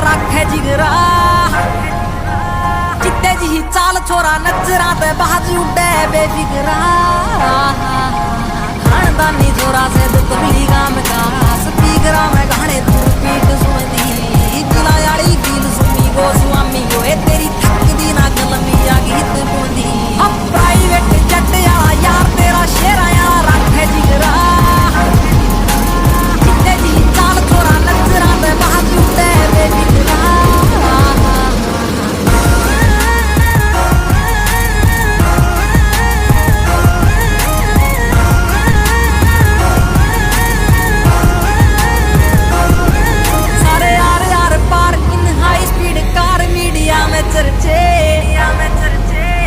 रखे जिगरा चित्ते जी चाल छोरा नजरा ते बाज उड़े बेफिकरा खानदानी छोरा से तबली गाम का स्पीकरा में गाने तू पीट सुनदी दिला याली गील सुनी गो स्वामी गो ए तेरी थक दी ना कलमी आ गीत बुंदी हम प्राइवेट जट याला यार तेरा शेरा याला रखे जिगरा चित्ते जी चाल छोरा नजरा ते बाज उड़े बेफिकरा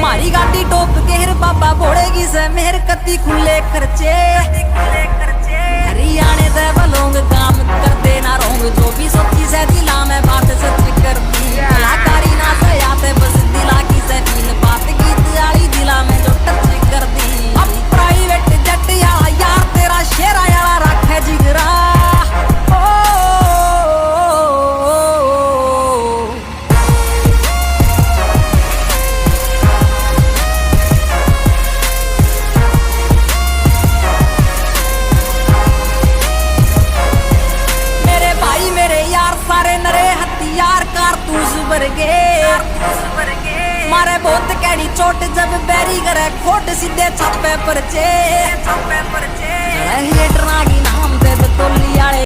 मारी गाड़ी टोप गेर बाबा बोड़ेगी से मेहर कती खुले खर्चे हरियाणे दे बलोंग काम करते ना रोंग जो भी सोची से दिला में बात सच कर दी कलाकारी ना से आते बस दिला की से फील बात गीत आली दिला में जो टच कर दी अब प्राइवेट जट याला यार तेरा शेरा याला रखे जिगरा मारे बहुत कैडी चोट जब बैरी करे खोट सीधे छापे परचे